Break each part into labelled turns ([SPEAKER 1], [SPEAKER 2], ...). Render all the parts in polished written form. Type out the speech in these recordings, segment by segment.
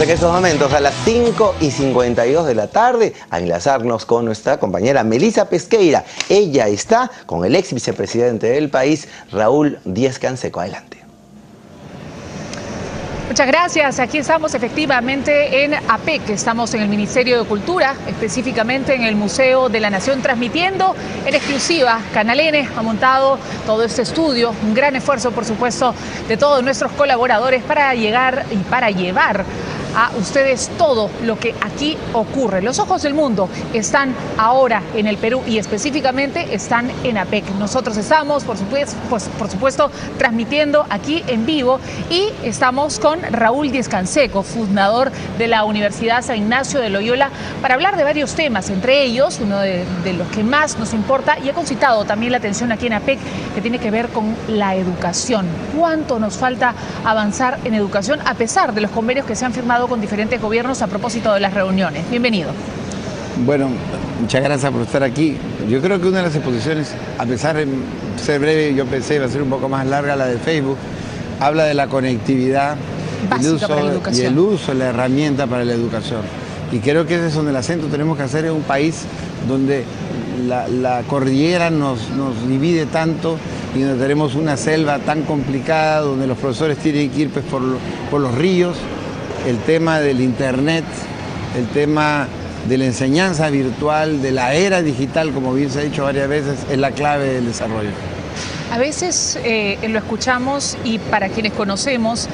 [SPEAKER 1] Vamos en estos momentos a las 5:52 de la tarde a enlazarnos con nuestra compañera Melissa Pesqueira. Ella está con el ex vicepresidente del país, Raúl Díez-Canseco. Adelante.
[SPEAKER 2] Muchas gracias. Aquí estamos efectivamente en APEC, estamos en el Ministerio de Cultura, específicamente en el Museo de la Nación, transmitiendo en exclusiva. Canal N ha montado todo este estudio, un gran esfuerzo, por supuesto, de todos nuestros colaboradores para llegar y para llevar a ustedes todo lo que aquí ocurre. Los ojos del mundo están ahora en el Perú y específicamente están en APEC. Nosotros estamos, por supuesto, transmitiendo aquí en vivo y estamos con Raúl Díez-Canseco, fundador de la Universidad San Ignacio de Loyola, para hablar de varios temas, entre ellos uno de los que más nos importa y ha concitado también la atención aquí en APEC, que tiene que ver con la educación. ¿Cuánto nos falta avanzar en educación a pesar de los convenios que se han firmado con diferentes gobiernos a propósito de las reuniones? Bienvenido.
[SPEAKER 3] Bueno, muchas gracias por estar aquí. Yo creo que una de las exposiciones, a pesar de ser breve, yo pensé iba a ser un poco más larga, la de Facebook, habla de la conectividad y el uso de la herramienta para la educación. Y creo que ese es donde el acento tenemos que hacer en un país donde la cordillera nos divide tanto y donde tenemos una selva tan complicada, donde los profesores tienen que ir pues, por los ríos. El tema del internet, el tema de la enseñanza virtual, de la era digital, como bien se ha dicho varias veces, es la clave del desarrollo.
[SPEAKER 2] A veces lo escuchamos y para quienes conocemos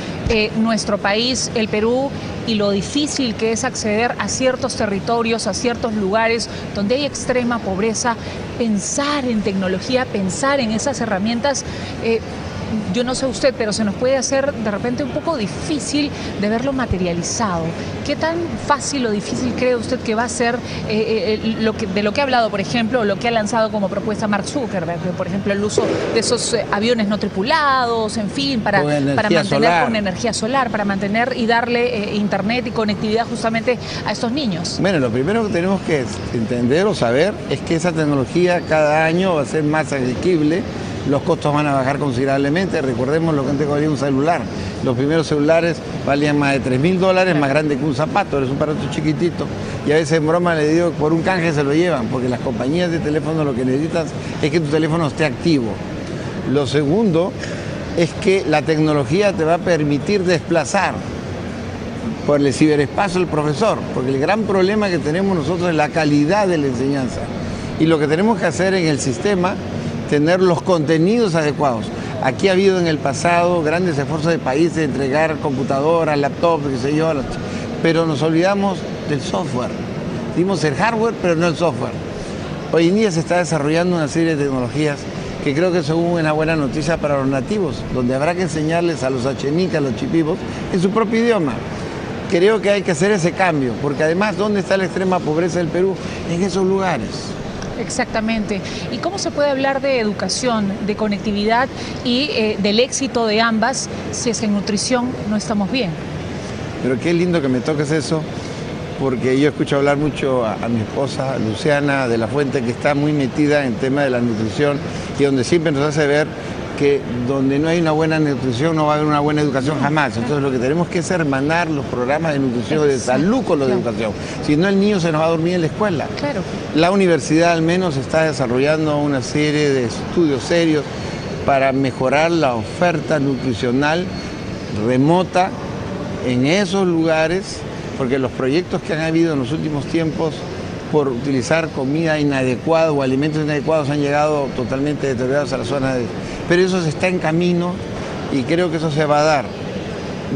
[SPEAKER 2] nuestro país, el Perú, y lo difícil que es acceder a ciertos territorios, a ciertos lugares donde hay extrema pobreza, pensar en tecnología, pensar en esas herramientas, yo no sé usted, pero se nos puede hacer de repente un poco difícil de verlo materializado. ¿Qué tan fácil o difícil cree usted que va a ser de lo que ha hablado, por ejemplo, o lo que ha lanzado como propuesta Mark Zuckerberg, por ejemplo, el uso de esos aviones no tripulados, en fin, para mantener con energía solar, para mantener y darle internet y conectividad justamente a estos niños?
[SPEAKER 3] Bueno, lo primero que tenemos que entender o saber es que esa tecnología cada año va a ser más asequible. Los costos van a bajar considerablemente. Recordemos lo que antes valía un celular. Los primeros celulares valían más de $3.000, más grande que un zapato, eres un aparato chiquitito. Y a veces en broma le digo que por un canje se lo llevan, porque las compañías de teléfono lo que necesitan es que tu teléfono esté activo. Lo segundo es que la tecnología te va a permitir desplazar por el ciberespacio el profesor, porque el gran problema que tenemos nosotros es la calidad de la enseñanza. Y lo que tenemos que hacer en el sistema, tener los contenidos adecuados. Aquí ha habido en el pasado grandes esfuerzos de países de entregar computadoras, laptops, qué sé yo, pero nos olvidamos del software. Dimos el hardware, pero no el software. Hoy en día se está desarrollando una serie de tecnologías que creo que son una buena noticia para los nativos, donde habrá que enseñarles a los achenicas, a los chipivos, en su propio idioma. Creo que hay que hacer ese cambio, porque además, ¿dónde está la extrema pobreza del Perú? En esos lugares.
[SPEAKER 2] Exactamente. ¿Y cómo se puede hablar de educación, de conectividad y del éxito de ambas si es que en nutrición no estamos bien?
[SPEAKER 3] Pero qué lindo que me toques eso, porque yo escucho hablar mucho a mi esposa, Luciana de la Fuente, que está muy metida en el tema de la nutrición y donde siempre nos hace ver que donde no hay una buena nutrición no va a haber una buena educación jamás. Entonces lo que tenemos que es hermanar los programas de nutrición, de salud con los de educación. Si no, el niño se nos va a dormir en la escuela.
[SPEAKER 2] Claro.
[SPEAKER 3] La universidad al menos está desarrollando una serie de estudios serios para mejorar la oferta nutricional remota en esos lugares, porque los proyectos que han habido en los últimos tiempos por utilizar comida inadecuada o alimentos inadecuados han llegado totalmente deteriorados a la zona de... Pero eso se está en camino y creo que eso se va a dar.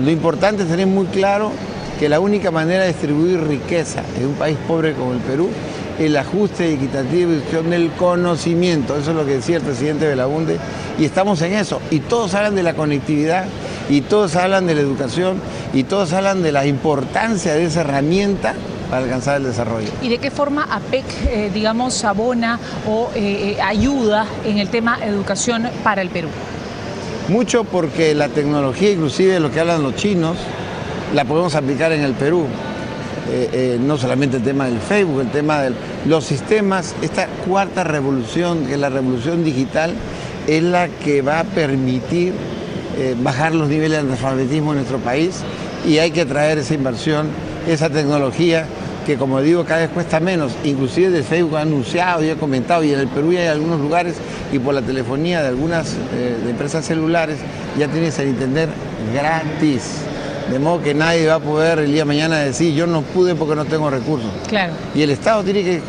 [SPEAKER 3] Lo importante es tener muy claro que la única manera de distribuir riqueza en un país pobre como el Perú es el ajuste equitativo y distribución del conocimiento. Eso es lo que decía el presidente Belaunde y estamos en eso. Y todos hablan de la conectividad y todos hablan de la educación y todos hablan de la importancia de esa herramienta para alcanzar el desarrollo.
[SPEAKER 2] ¿Y de qué forma APEC, digamos, abona o ayuda en el tema educación para el Perú?
[SPEAKER 3] Mucho porque la tecnología, inclusive lo que hablan los chinos, la podemos aplicar en el Perú. No solamente el tema del Facebook, el tema de los sistemas. Esta cuarta revolución, que es la revolución digital, es la que va a permitir bajar los niveles de analfabetismo en nuestro país y hay que traer esa inversión, esa tecnología que, como digo, cada vez cuesta menos. Inclusive de Facebook ha anunciado y ha comentado, y en el Perú ya hay algunos lugares, y por la telefonía de algunas de empresas celulares ya tienes el internet gratis. De modo que nadie va a poder el día de mañana decir yo no pude porque no tengo recursos.
[SPEAKER 2] Claro.
[SPEAKER 3] Y el Estado tiene que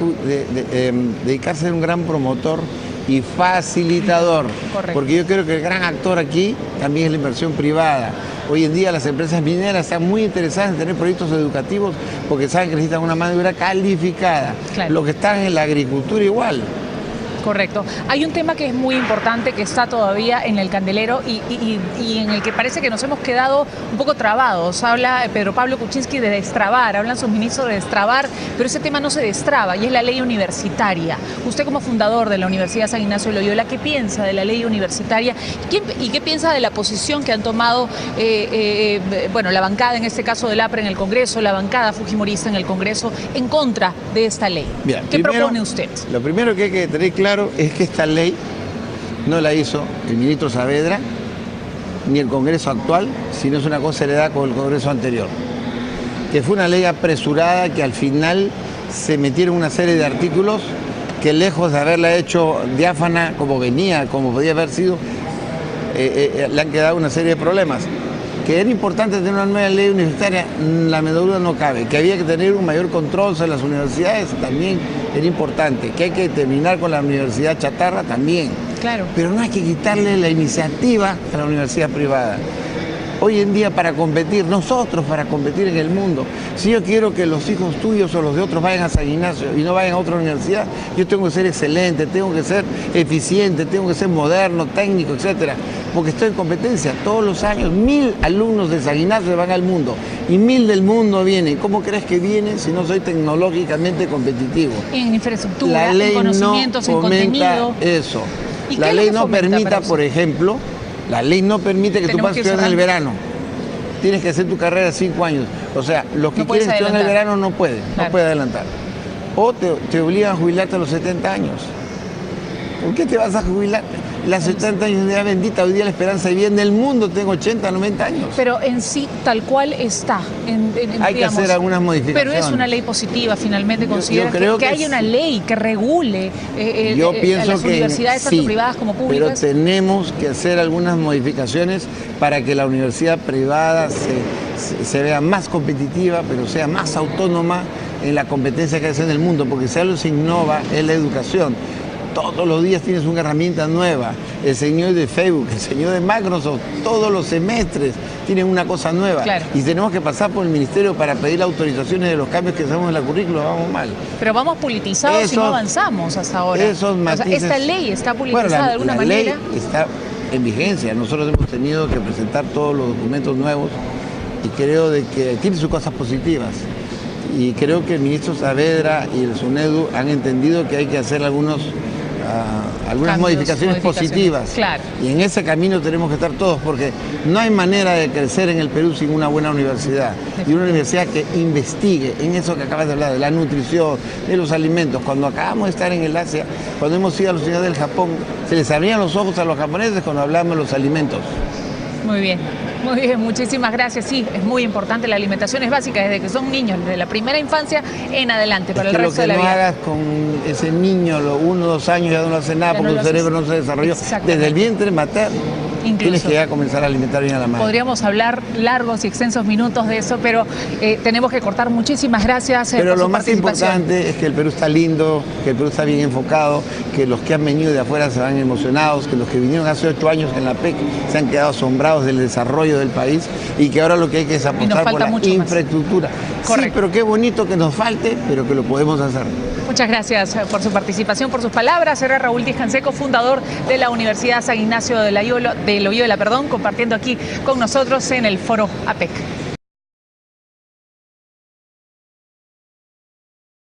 [SPEAKER 3] dedicarse a ser un gran promotor y facilitador.
[SPEAKER 2] Correcto.
[SPEAKER 3] Porque yo creo que el gran actor aquí también es la inversión privada. Hoy en día las empresas mineras están muy interesadas en tener proyectos educativos porque saben que necesitan una mano de obra calificada.
[SPEAKER 2] Claro.
[SPEAKER 3] Lo que están en la agricultura igual.
[SPEAKER 2] Correcto. Hay un tema que es muy importante, que está todavía en el candelero y en el que parece que nos hemos quedado un poco trabados. Habla Pedro Pablo Kuczynski de destrabar, hablan sus ministros de destrabar, pero ese tema no se destraba y es la ley universitaria. Usted, como fundador de la Universidad San Ignacio de Loyola, ¿qué piensa de la ley universitaria y qué piensa de la posición que han tomado bueno, la bancada, en este caso del APRE en el Congreso, la bancada fujimorista en el Congreso, en contra de esta ley?
[SPEAKER 3] Bien,
[SPEAKER 2] ¿Qué propone usted?
[SPEAKER 3] Lo primero que hay que tener claro es que esta ley no la hizo el ministro Saavedra ni el Congreso actual, sino es una cosa heredada con el Congreso anterior, que fue una ley apresurada, que al final se metieron una serie de artículos que, lejos de haberla hecho diáfana como venía, como podía haber sido, le han quedado una serie de problemas. Que era importante tener una nueva ley universitaria, la duda no cabe. Que había que tener un mayor control sobre las universidades, también era importante. Que hay que terminar con la universidad chatarra, también.
[SPEAKER 2] Claro.
[SPEAKER 3] Pero no hay que quitarle la iniciativa a la universidad privada. Hoy en día, para competir, nosotros para competir en el mundo, si yo quiero que los hijos tuyos o los de otros vayan a San Ignacio y no vayan a otra universidad, yo tengo que ser excelente, tengo que ser eficiente, tengo que ser moderno, técnico, etcétera, porque estoy en competencia. Todos los años 1000 alumnos de San Ignacio van al mundo y 1000 del mundo vienen. ¿Cómo crees que vienen si no soy tecnológicamente competitivo?
[SPEAKER 2] En infraestructura, en conocimientos,
[SPEAKER 3] no
[SPEAKER 2] en contenido.
[SPEAKER 3] Eso.
[SPEAKER 2] ¿Y
[SPEAKER 3] la ley no permita, por ejemplo, la ley no permite que tú puedas estudiar en el verano. Tienes que hacer tu carrera 5 años. O sea, los que quieren estudiar en el verano no pueden, claro, no pueden adelantar. O te obligan a jubilarte a los 70 años. ¿Por qué te vas a jubilar? Las 70 años de edad bendita, hoy día la esperanza de vida en el mundo, tengo 80, 90 años.
[SPEAKER 2] Pero en sí, tal cual está.
[SPEAKER 3] Hay que hacer algunas modificaciones.
[SPEAKER 2] Pero es una ley positiva, finalmente. ¿Considera que haya una ley que regule a las universidades, tanto privadas como públicas?
[SPEAKER 3] Pero tenemos que hacer algunas modificaciones para que la universidad privada se vea más competitiva, pero sea más autónoma en la competencia que hace en el mundo, porque si algo se innova es la educación. Todos los días tienes una herramienta nueva. El señor de Facebook, el señor de Microsoft, todos los semestres tienen una cosa nueva. Claro. Y tenemos que pasar por el ministerio para pedir autorizaciones de los cambios que hacemos en la currícula, vamos mal.
[SPEAKER 2] Pero vamos politizados y no avanzamos hasta ahora.
[SPEAKER 3] Esos matices,
[SPEAKER 2] o sea, esta ley está politizada de alguna manera.
[SPEAKER 3] La ley está en vigencia. Nosotros hemos tenido que presentar todos los documentos nuevos y creo de que tiene sus cosas positivas. Y creo que el ministro Saavedra y el SUNEDU han entendido que hay que hacer algunas modificaciones positivas.
[SPEAKER 2] Claro.
[SPEAKER 3] Y en ese camino tenemos que estar todos, porque no hay manera de crecer en el Perú sin una buena universidad. Y una universidad que investigue en eso que acabas de hablar, de la nutrición, de los alimentos. Cuando acabamos de estar en el Asia, cuando hemos ido a los ciudades del Japón, se les abrían los ojos a los japoneses cuando hablamos de los alimentos.
[SPEAKER 2] Muy bien, muchísimas gracias. Sí, es muy importante, la alimentación es básica desde que son niños, desde la primera infancia en adelante, para el resto de la vida.
[SPEAKER 3] Lo que no hagas con ese niño, los 1 o 2 años ya no hace nada porque su cerebro no se desarrolló. Desde el vientre materno. Tienes que ya comenzar a alimentar bien a la madre.
[SPEAKER 2] Podríamos hablar largos y extensos minutos de eso, pero tenemos que cortar. Muchísimas gracias por su participación.
[SPEAKER 3] Pero lo más importante es que el Perú está lindo, que el Perú está bien enfocado, que los que han venido de afuera se van emocionados, que los que vinieron hace 8 años en la PEC se han quedado asombrados del desarrollo del país y que ahora lo que hay que es apostar por la infraestructura. Sí, pero qué bonito que nos falte, pero que lo podemos hacer.
[SPEAKER 2] Muchas gracias por su participación, por sus palabras. Era Raúl Díaz Canseco, fundador de la Universidad San Ignacio de Loyola, compartiendo aquí con nosotros en el Foro APEC.